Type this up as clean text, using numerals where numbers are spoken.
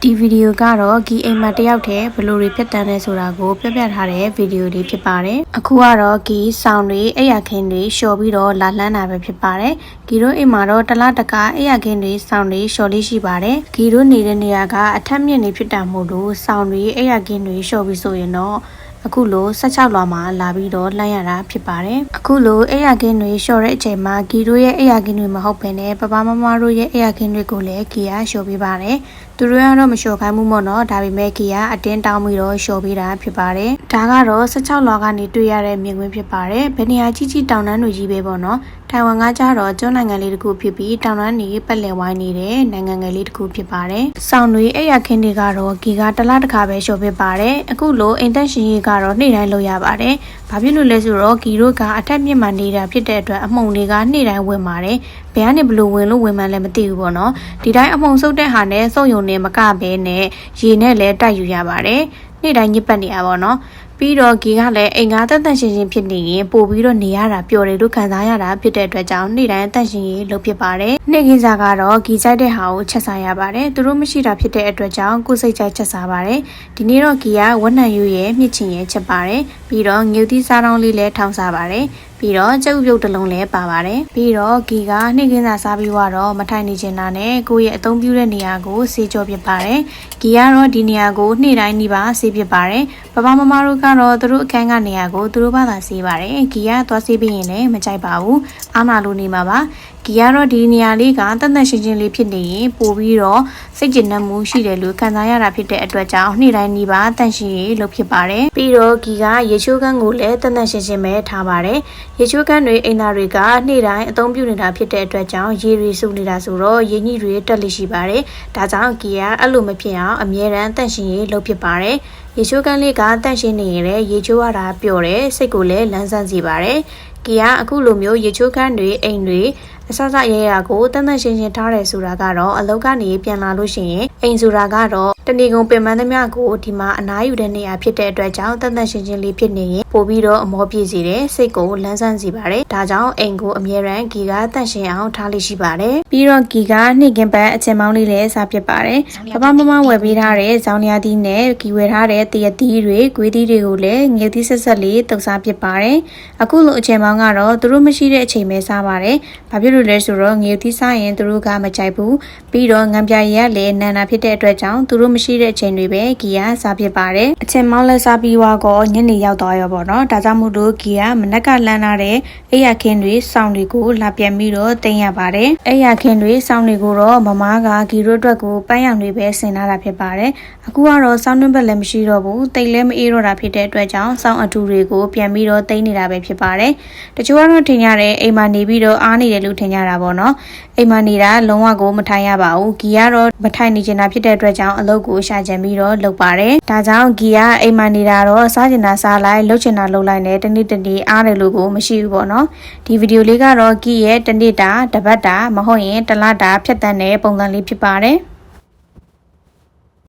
ဒီဗီဒီယိုကတော့ဂီအိမ်မှာတယောက်တည်းဘယ်လိုတွေဖြစ်တန်းလဲဆိုတာကိုပြပြထားတဲ့ဗီဒီယိုလေးဖြစ်ပါတယ်။အခုကတော့ဂီဆောင်းတွေအိယာခင်းတွေလျှော်ပြီးတော့လာလှမ်းတာပဲဖြစ်ပါတယ်။ဂီတို့အိမ်မှာတော့တလားတကားအိယာခင်းတွေဆောင်းတွေလျှော်လေးရှိပါတယ်။ဂီတို့နေတဲ့နေရာကအထက်မြင့်နေဖြစ်တာမို့လို့ဆောင်းတွေအိယာခင်းတွေလျှော်ပြီးဆိုရင်တော့အခုလို16လွာမှာလာပြီးတော့လှမ်းရတာဖြစ်ပါတယ်။အခုလိုအိယာခင်းတွေလျှော်တဲ့အချိန်မှာဂီတို့ရဲ့အိယာခင်းတွေမဟုတ်ဘဲနဲ့ပပမမတို့ရဲ့အိယာခင်းတွေကိုလည်းဂီကလျှော်ပေးပါတယ်။သူတို့ကတော့မလျှော်ခိုင်းမှုမို့တော့ဒါပေမဲ့ဂီကအတင်းတောင်းပြီးတော့လျှော်ပေးတာဖြစ်ပါတယ်။ဒါကတော့16လွာကနေတွေ့ရတဲ့မြင်ကွင်းဖြစ်ပါတယ်။ဘယ်နေရာကြီးတောင်တန်းတွေကြီးပဲပေါ့နော်။ထိုင်ဝမ်ကကြတော့ကျွန်းနိုင်ငံလေးတစ်ခုဖြစ်ပြီးတောင်တန်းတွေပတ်လည်ဝိုင်းနေတဲ့နိုင်ငံငယ်လေးတစ်ခုဖြစ်ပါတယ်။ဆောင်းတွေအိယာခင်းတွေကတော့ဂီကတစ်လားတစ်ခါပဲလျှော်ပေးပါတယ်။အခုလိုအိမ်သက်ရှင်ရေးကတော့နေ့တိုင်းလုပ်ရပါတယ်။ဘာဖြစ်လို့လဲဆိုတော့ဂီတို့ကအထက်မြင့်မှနေတာဖြစ်တဲ့အတွက်အမှုန်တွေကနေ့တိုင်းဝင်ပါတယ်။ဘယ်ကနေဘလို့ဝင်လို့ဝင်မှန်းလည်းမသိဘူးပေါ့နော်။ဒီတိုင်းအမှုန်စုပ်တဲ့ဟာနဲ့စုပ်ယုံနေမကဘဲနဲ့ရေနဲ့လည်းတိုက်ယူရပါတယ်။နေ့တိုင်းညစ်ပတ်နေရပါတော့။ပြီးတော့ဂီကလည်းအိမ်ကတက်တက်ရှင်ရှင်ဖြစ်နေရင်ပို့ပြီးတော့နေရတာပျော်တယ်လို့ခံစားရတာဖြစ်တဲ့အတွက်ကြောင့်နေ့တိုင်းတက်ရှင်ရေးလုပ်ဖြစ်ပါတယ်။နေ့ခင်းစာကတော့ဂီကြိုက်တဲ့ဟာကိုချက်စားရပါတယ်။သူတို့မရှိတာဖြစ်တဲ့အတွက်ကြောင့်ကိုယ်စိတ်ကြိုက်ချက်စားပါတယ်။ဒီနေ့တော့ဂီကဝက်နံယူရဲ့မြစ်ချင်ရဲ့ချက်ပါတယ်။ပြီးတော့ငြုတ်သီးစားတောင်းလေးလည်းထောင်းစားပါတယ်။ပြီးတော့ကျုပ်ပြုတ်တစ်လုံးလည်းပါပါတယ်ပြီးတော့ဂီကနေ့ခင်းစာစားပြီးတော့မထိုင်နေချင်တာနဲ့ကိုယ့်ရဲ့အသုံးပြုတဲ့နေရာကိုဆေးကြောပြပါတယ်ဂီကတော့ဒီနေရာကိုနေ့တိုင်းနှီးပါဆေးပြပါတယ်ပပမမတို့ကတော့သူတို့အခန်းကနေရာကိုသူတို့ဘာသာဆေးပါတယ်ဂီကသွားဆေးပြီးရင်လည်းမကြိုက်ပါဘူးအားနာလို့နေမှာပါဂီကတော့ဒီနေရာလေးကတတ်တတ်ရှင်းရှင်းလေးဖြစ်နေရင်ပို့ပြီးတော့စိတ်ကျဉ်နှံ့မှုရှိတယ်လို့ခံစားရတာဖြစ်တဲ့အတွက်ကြောင့်နေ့တိုင်းနှီးပါတန့်ရှင်းရေးလုပ်ဖြစ်ပါတယ်ပြီးတော့ဂီကရေချိုးခန်းကိုလည်းတတ်တတ်ရှင်းရှင်းပဲထားပါတယ်ရေချိုးခန်းတွေအိမ်သားတွေကနေ့တိုင်းအသုံးပြုနေတာဖြစ်တဲ့အတွက်ကြောင့်ရေတွေစုနေတာဆိုတော့ရေညှိတွေတက်လိရှိပါတယ်ဒါကြောင့်ဂီကအဲ့လိုမဖြစ်အောင်အမြဲတမ်းတန့်ရှင်းရေးလုပ်ဖြစ်ပါတယ်ရေချိုးခန်းလေးကတန့်ရှင်းနေရင်လည်းရေချိုးရတာပျော်တယ်စိတ်ကိုလည်းလန်းဆန်းစေပါတယ်ဂီကအခုလိုမျိုးရေချိုးခန်းတွေအိမ်တွေအစစရဲရကိုတန်းတန်းရှင်းရှင်းထားတယ်ဆိုတာကတော့အလောက်ကနေပြန်လာလို့ရှိရင်အိမ်ဆိုတာကတော့တဏီကုံပင်ပန်းသမျှကိုဒီမှာအနားယူတဲ့နေရာဖြစ်တဲ့အတွက်ကြောင့်တန်းတန်းရှင်းရှင်းလေးဖြစ်နေရင်ပို့ပြီးတော့အမောပြည့်စေတယ်စိတ်ကိုလန်းဆန်းစေပါတယ်ဒါကြောင့်အိမ်ကိုအမြဲတမ်းဂီကတန့်ရှင်းအောင်ထားလိရှိပါတယ်ပြီးတော့ဂီကနှိကင်ပန်းအချင်းမောင်းလေးလည်းစားဖြစ်ပါတယ်ပပမမဝယ်ပေးထားတဲ့ဇောင်းရသီးနဲ့ဂီဝယ်ထားတဲ့တရသီးတွေဂွေးသီးတွေကိုလည်းငယ်သီးဆက်ဆက်လေးတုပ်စားဖြစ်ပါတယ်အခုလိုအချင်းမောင်းကတော့သူတို့မရှိတဲ့အချိန်ပဲစားပါတယ်ဘာဖြစ်လို့လဲဆိုတော့ငယ်သီးစားရင်သူတို့ကမကြိုက်ဘူးပြီးတော့ငံပြရည်ကလည်းနန်နာဖြစ်တဲ့အတွက်ကြောင့်သူတို့မရှိတဲ့အချိန်တွေပဲဂီကစားဖြစ်ပါတယ်အချင်းမောင်းလည်းစားပြီးတော့ညနေရောက်သွားရောပေါ့နော်ဒါကြောင့်မို့လို့ဂီကမနက်ကလှမ်းလာတဲ့အိယာခင်းတွေစောင်းတွေကိုလာပြန်ပြီးတော့တင်ရပါတယ်အိယာခင်းတွေစောင်းတွေကိုတော့မမကဂီတို့အတွက်ကိုပန်းရောင်တွေပဲဆင်လာတာဖြစ်ပါတယ်အခုကတော့စောင်းတွင်းဘက်လည်းမရှိတော့ဘူးတိတ်လည်းမအေးတော့တာဖြစ်တဲ့အတွက်ကြောင့်စောင်းအထူတွေကိုပြန်ပြီးတော့တင်နေတာပဲဖြစ်ပါတယ်တချို့ကတော့ထင်ရတယ်အိမ်မှာနေပြီးတော့အားနေတယ်လို့ထင်ကြတာပေါ့နော်အိမ်မှာနေတာလုံးဝကိုမထိုင်ရပါဘူးဂီကတော့မထိုင်နေချင်တာဖြစ်တဲ့အတွက်ကြောင့်အလုပ်ကိုရှာကြံပြီးတော့လုပ်ပါတယ်ဒါကြောင့်ဂီကအိမ်မှာနေတာတော့စားချင်တာစားလိုက်လုပ်ချင်တာလုပ်လိုက်နဲ့တနေ့တနေ့အားတယ်လို့ကိုမရှိဘူးပေါ့နော်ဒီဗီဒီယိုလေးကတော့ဂီရဲ့တနေ့တာတပတ်တာမဟုတ်ရင်တစ်လတာဖြတ်တန်းတဲ့ပုံစံလေးဖြစ်ပါတယ်